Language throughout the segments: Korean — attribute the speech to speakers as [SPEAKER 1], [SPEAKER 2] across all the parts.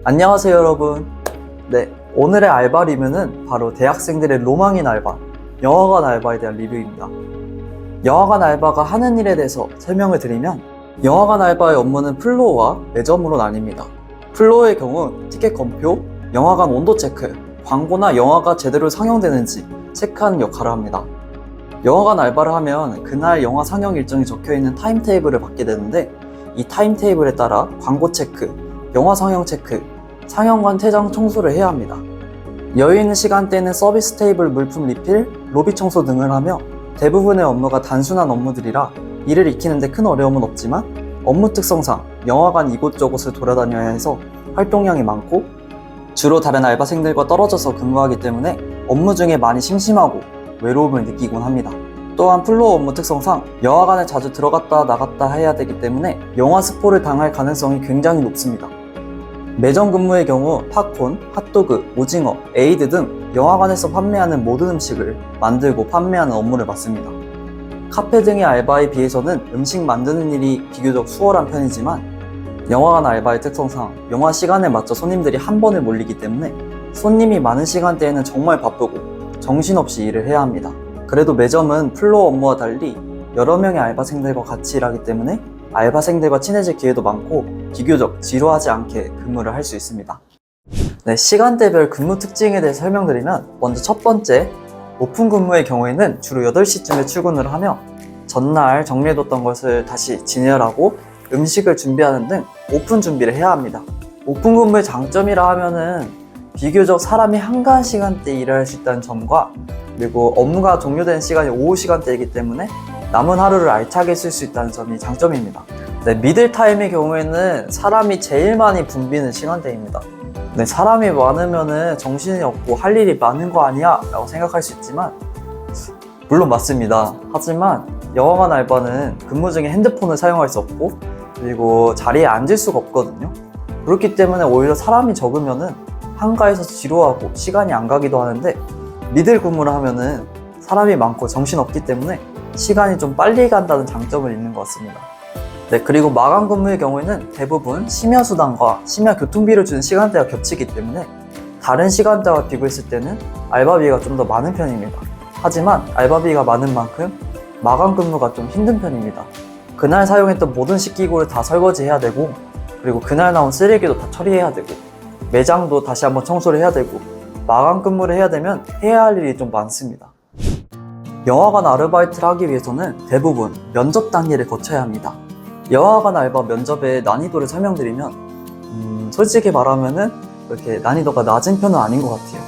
[SPEAKER 1] 안녕하세요 여러분. 오늘의 알바 리뷰는 바로 대학생들의 로망인 알바, 영화관 알바에 대한 리뷰입니다. 영화관 알바가 하는 일에 대해서 설명을 드리면, 영화관 알바의 업무는 플로어와 매점으로 나뉩니다. 플로어의 경우 티켓 검표, 영화관 온도 체크, 광고나 영화가 제대로 상영되는지 체크하는 역할을 합니다. 영화관 알바를 하면 그날 영화 상영 일정이 적혀있는 타임테이블을 받게 되는데, 이 타임테이블에 따라 광고 체크, 영화 상영 체크, 상영관 퇴장 청소를 해야 합니다. 여유 있는 시간대에는 서비스 테이블 물품 리필, 로비 청소 등을 하며 대부분의 업무가 단순한 업무들이라 일을 익히는데 큰 어려움은 없지만, 업무 특성상 영화관 이곳저곳을 돌아다녀야 해서 활동량이 많고 주로 다른 알바생들과 떨어져서 근무하기 때문에 업무 중에 많이 심심하고 외로움을 느끼곤 합니다. 또한 플로어 업무 특성상 영화관에 자주 들어갔다 나갔다 해야 되기 때문에 영화 스포를 당할 가능성이 굉장히 높습니다. 매점 근무의 경우 팝콘, 핫도그, 오징어, 에이드 등 영화관에서 판매하는 모든 음식을 만들고 판매하는 업무를 맡습니다. 카페 등의 알바에 비해서는 음식 만드는 일이 비교적 수월한 편이지만, 영화관 알바의 특성상 영화 시간에 맞춰 손님들이 한 번에 몰리기 때문에 손님이 많은 시간대에는 정말 바쁘고 정신없이 일을 해야 합니다. 그래도 매점은 플로어 업무와 달리 여러 명의 알바생들과 같이 일하기 때문에 알바생들과 친해질 기회도 많고 비교적 지루하지 않게 근무를 할 수 있습니다. 시간대별 근무 특징에 대해 설명드리면, 먼저 첫 번째, 오픈 근무의 경우에는 주로 8시쯤에 출근을 하며 전날 정리해뒀던 것을 다시 진열하고 음식을 준비하는 등 오픈 준비를 해야 합니다. 오픈 근무의 장점이라 하면은 비교적 사람이 한가한 시간대에 일을 할 수 있다는 점과, 그리고 업무가 종료된 시간이 오후 시간대이기 때문에 남은 하루를 알차게 쓸 수 있다는 점이 장점입니다. 미들타임의 경우에는 사람이 제일 많이 붐비는 시간대입니다. 사람이 많으면 정신이 없고 할 일이 많은 거 아니야? 라고 생각할 수 있지만, 물론 맞습니다. 하지만 영화관 알바는 근무 중에 핸드폰을 사용할 수 없고, 그리고 자리에 앉을 수가 없거든요. 그렇기 때문에 오히려 사람이 적으면 한가해서 지루하고 시간이 안 가기도 하는데, 미들 근무를 하면은 사람이 많고 정신없기 때문에 시간이 좀 빨리 간다는 장점을 있는 것 같습니다. 그리고 마감 근무의 경우에는 대부분 심야 수당과 심야 교통비를 주는 시간대가 겹치기 때문에 다른 시간대와 비교했을 때는 알바비가 좀 더 많은 편입니다. 하지만 알바비가 많은 만큼 마감 근무가 좀 힘든 편입니다. 그날 사용했던 모든 식기구를 다 설거지해야 되고, 그리고 그날 나온 쓰레기도 다 처리해야 되고, 매장도 다시 한번 청소를 해야 되고, 마감 근무를 해야 되면 해야 할 일이 좀 많습니다. 영화관 아르바이트를 하기 위해서는 대부분 면접 단계를 거쳐야 합니다. 영화관 알바 면접의 난이도를 설명드리면, 솔직히 말하면은 그렇게 난이도가 낮은 편은 아닌 것 같아요.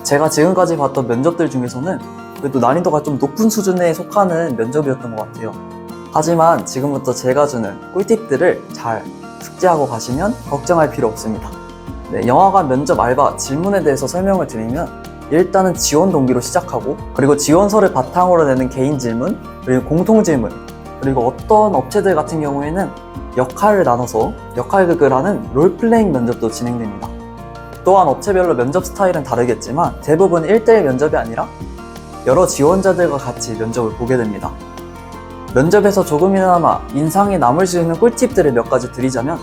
[SPEAKER 1] 제가 지금까지 봤던 면접들 중에서는 그래도 난이도가 좀 높은 수준에 속하는 면접이었던 것 같아요. 하지만 지금부터 제가 주는 꿀팁들을 잘 숙지하고 가시면 걱정할 필요 없습니다. 영화관 면접 알바 질문에 대해서 설명을 드리면, 일단은 지원 동기로 시작하고, 그리고 지원서를 바탕으로 내는 개인 질문, 그리고 공통 질문, 그리고 어떤 업체들 같은 경우에는 역할을 나눠서 역할극을 하는 롤플레잉 면접도 진행됩니다. 또한 업체별로 면접 스타일은 다르겠지만 대부분 1대1 면접이 아니라 여러 지원자들과 같이 면접을 보게 됩니다. 면접에서 조금이나마 인상이 남을 수 있는 꿀팁들을 몇 가지 드리자면,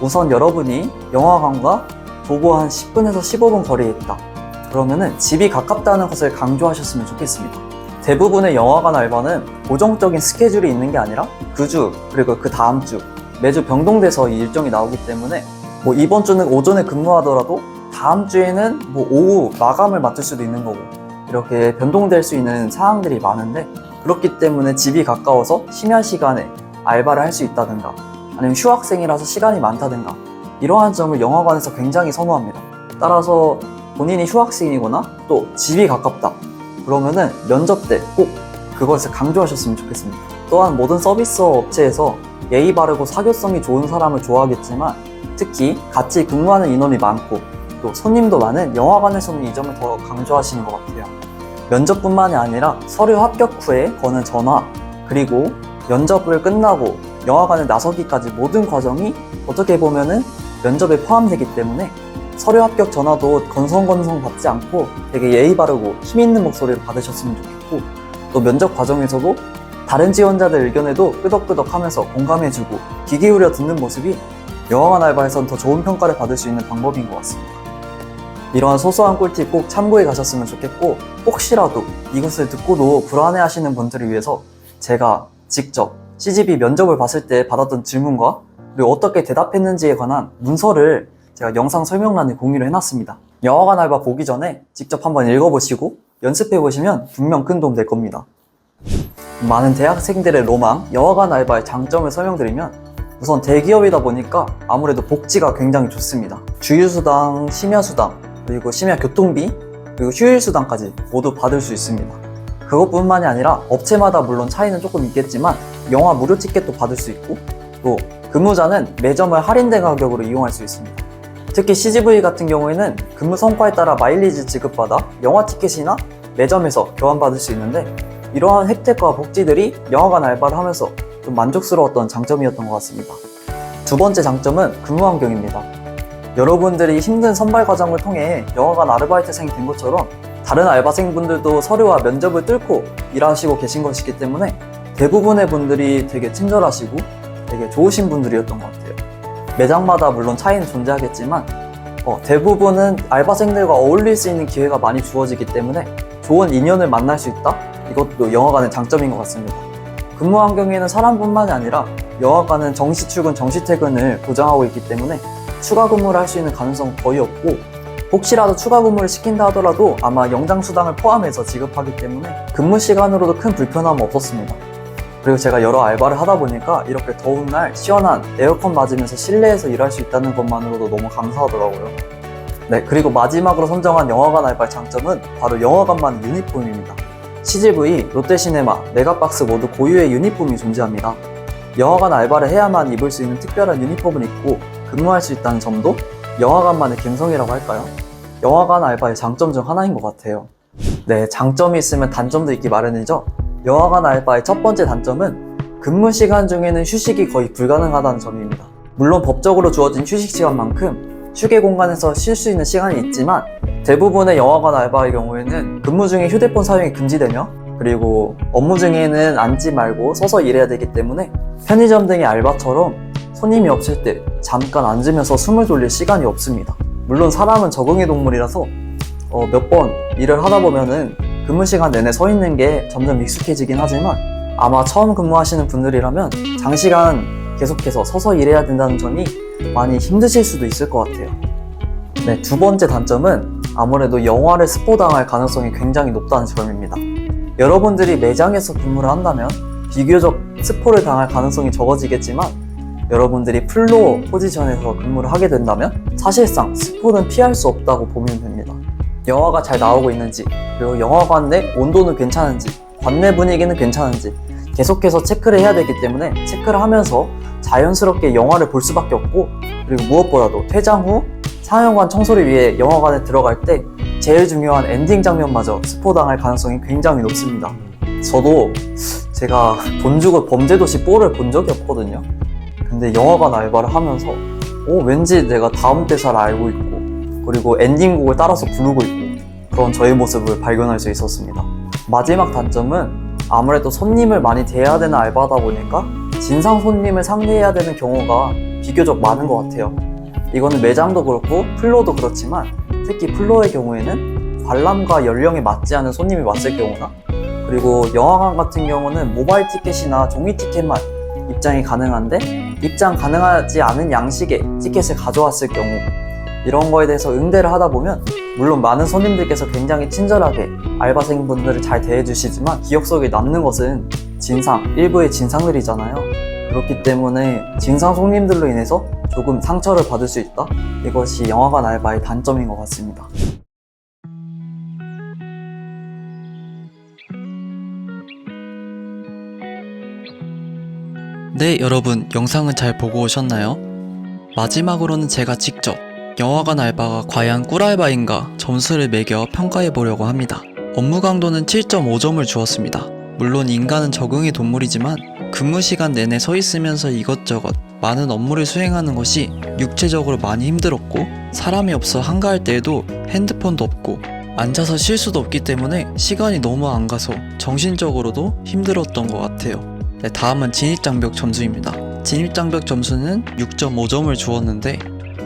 [SPEAKER 1] 우선 여러분이 영화관과 도보 한 10분에서 15분 거리에 있다. 그러면은 집이 가깝다는 것을 강조하셨으면 좋겠습니다. 대부분의 영화관 알바는 고정적인 스케줄이 있는 게 아니라 그 주, 그리고 그 다음 주, 매주 변동돼서 이 일정이 나오기 때문에 이번 주는 오전에 근무하더라도 다음 주에는 오후 마감을 맡을 수도 있는 거고, 이렇게 변동될 수 있는 사항들이 많은데, 그렇기 때문에 집이 가까워서 심야 시간에 알바를 할 수 있다든가, 아니면 휴학생이라서 시간이 많다든가, 이러한 점을 영화관에서 굉장히 선호합니다. 따라서 본인이 휴학생이거나 또 집이 가깝다, 그러면은 면접 때 꼭 그것을 강조하셨으면 좋겠습니다. 또한 모든 서비스 업체에서 예의 바르고 사교성이 좋은 사람을 좋아하겠지만, 특히 같이 근무하는 인원이 많고 또 손님도 많은 영화관에서는 이 점을 더 강조하시는 것 같아요. 면접뿐만이 아니라 서류 합격 후에 거는 전화, 그리고 면접을 끝나고 영화관에 나서기까지 모든 과정이 어떻게 보면은 면접에 포함되기 때문에 서류 합격 전화도 건성건성 받지 않고 되게 예의 바르고 힘 있는 목소리를 받으셨으면 좋겠고, 또 면접 과정에서도 다른 지원자들 의견에도 끄덕끄덕 하면서 공감해주고 귀 기울여 듣는 모습이 영화관 알바에선 더 좋은 평가를 받을 수 있는 방법인 것 같습니다. 이러한 소소한 꿀팁 꼭 참고해 가셨으면 좋겠고, 혹시라도 이것을 듣고도 불안해하시는 분들을 위해서 제가 직접 CGV 면접을 봤을 때 받았던 질문과 그리고 어떻게 대답했는지에 관한 문서를 제가 영상 설명란에 공유를 해놨습니다. 영화관 알바 보기 전에 직접 한번 읽어보시고 연습해보시면 분명 큰 도움 될 겁니다. 많은 대학생들의 로망, 영화관 알바의 장점을 설명드리면, 우선 대기업이다 보니까 아무래도 복지가 굉장히 좋습니다. 주휴수당, 심야수당, 그리고 심야 교통비, 그리고 휴일수당까지 모두 받을 수 있습니다. 그것뿐만이 아니라 업체마다 물론 차이는 조금 있겠지만 영화 무료 티켓도 받을 수 있고, 또 근무자는 매점을 할인된 가격으로 이용할 수 있습니다. 특히 CGV 같은 경우에는 근무 성과에 따라 마일리지 지급받아 영화 티켓이나 매점에서 교환받을 수 있는데, 이러한 혜택과 복지들이 영화관 알바를 하면서 좀 만족스러웠던 장점이었던 것 같습니다. 두 번째 장점은 근무 환경입니다. 여러분들이 힘든 선발 과정을 통해 영화관 아르바이트생이 된 것처럼 다른 알바생분들도 서류와 면접을 뚫고 일하시고 계신 것이기 때문에 대부분의 분들이 되게 친절하시고 되게 좋으신 분들이었던 것 같아요. 매장마다 물론 차이는 존재하겠지만 대부분은 알바생들과 어울릴 수 있는 기회가 많이 주어지기 때문에 좋은 인연을 만날 수 있다? 이것도 영화관의 장점인 것 같습니다. 근무 환경에는 사람뿐만이 아니라 영화관은 정시 출근, 정시 퇴근을 보장하고 있기 때문에 추가 근무를 할 수 있는 가능성은 거의 없고, 혹시라도 추가 근무를 시킨다 하더라도 아마 영장 수당을 포함해서 지급하기 때문에 근무 시간으로도 큰 불편함은 없었습니다. 그리고 제가 여러 알바를 하다 보니까 이렇게 더운 날 시원한 에어컨 맞으면서 실내에서 일할 수 있다는 것만으로도 너무 감사하더라고요. 네, 그리고 마지막으로 선정한 영화관 알바의 장점은 바로 영화관만의 유니폼입니다. CGV, 롯데시네마, 메가박스 모두 고유의 유니폼이 존재합니다. 영화관 알바를 해야만 입을 수 있는 특별한 유니폼을 입고 근무할 수 있다는 점도 영화관만의 감성이라고 할까요? 영화관 알바의 장점 중 하나인 것 같아요. 네, 장점이 있으면 단점도 있기 마련이죠. 영화관 알바의 첫 번째 단점은 근무 시간 중에는 휴식이 거의 불가능하다는 점입니다. 물론 법적으로 주어진 휴식 시간만큼 휴게 공간에서 쉴 수 있는 시간이 있지만, 대부분의 영화관 알바의 경우에는 근무 중에 휴대폰 사용이 금지되며, 그리고 업무 중에는 앉지 말고 서서 일해야 되기 때문에 편의점 등의 알바처럼 손님이 없을 때 잠깐 앉으면서 숨을 돌릴 시간이 없습니다. 물론 사람은 적응의 동물이라서 몇 번 일을 하다 보면은 근무 시간 내내 서 있는 게 점점 익숙해지긴 하지만, 아마 처음 근무하시는 분들이라면 장시간 계속해서 서서 일해야 된다는 점이 많이 힘드실 수도 있을 것 같아요. 네, 두 번째 단점은 아무래도 영화를 스포당할 가능성이 굉장히 높다는 점입니다. 여러분들이 매장에서 근무를 한다면 비교적 스포를 당할 가능성이 적어지겠지만, 여러분들이 플로어 포지션에서 근무를 하게 된다면 사실상 스포는 피할 수 없다고 보면 됩니다. 영화가 잘 나오고 있는지, 그리고 영화관 내 온도는 괜찮은지, 관내 분위기는 괜찮은지 계속해서 체크를 해야 되기 때문에 체크를 하면서 자연스럽게 영화를 볼 수밖에 없고, 그리고 무엇보다도 퇴장 후 상영관 청소를 위해 영화관에 들어갈 때 제일 중요한 엔딩 장면마저 스포당할 가능성이 굉장히 높습니다. 저도 제가 돈 주고 범죄도시 4를 본 적이 없거든요. 근데 영화관 알바를 하면서 왠지 내가 다음 대사를 알고 있고, 그리고 엔딩곡을 따라서 부르고 있고, 그런 저의 모습을 발견할 수 있었습니다. 마지막 단점은 아무래도 손님을 많이 대해야 되는 알바다 보니까 진상 손님을 상대해야 되는 경우가 비교적 많은 것 같아요. 이거는 매장도 그렇고 플로어도 그렇지만, 특히 플로어의 경우에는 관람과 연령에 맞지 않은 손님이 왔을 경우나, 그리고 영화관 같은 경우는 모바일 티켓이나 종이 티켓만 입장이 가능한데, 입장 가능하지 않은 양식의 티켓을 가져왔을 경우, 이런 거에 대해서 응대를 하다 보면 물론 많은 손님들께서 굉장히 친절하게 알바생분들을 잘 대해주시지만, 기억 속에 남는 것은 일부의 진상들이잖아요. 그렇기 때문에 진상 손님들로 인해서 조금 상처를 받을 수 있다? 이것이 영화관 알바의 단점인 것 같습니다.
[SPEAKER 2] 네, 여러분, 영상은 잘 보고 오셨나요? 마지막으로는 제가 직접 영화관 알바가 과연 꿀알바인가 점수를 매겨 평가해 보려고 합니다. 업무 강도는 7.5점을 주었습니다. 물론 인간은 적응의 동물이지만 근무 시간 내내 서 있으면서 이것저것 많은 업무를 수행하는 것이 육체적으로 많이 힘들었고, 사람이 없어 한가할 때에도 핸드폰도 없고 앉아서 쉴 수도 없기 때문에 시간이 너무 안 가서 정신적으로도 힘들었던 것 같아요. 네, 다음은 진입장벽 점수입니다. 진입장벽 점수는 6.5점을 주었는데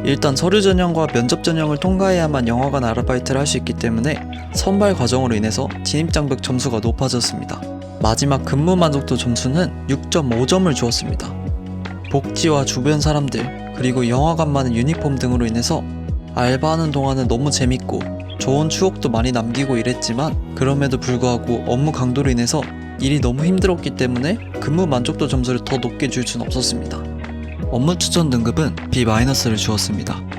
[SPEAKER 2] 일단 서류 전형과 면접 전형을 통과해야만 영화관 아르바이트를 할 수 있기 때문에 선발 과정으로 인해서 진입장벽 점수가 높아졌습니다. 마지막 근무 만족도 점수는 6.5점을 주었습니다. 복지와 주변 사람들 그리고 영화관만의 유니폼 등으로 인해서 알바하는 동안은 너무 재밌고 좋은 추억도 많이 남기고 이랬지만 그럼에도 불구하고 업무 강도로 인해서 일이 너무 힘들었기 때문에 근무 만족도 점수를 더 높게 줄 순 없었습니다. 업무 추천 등급은 B-를 주었습니다.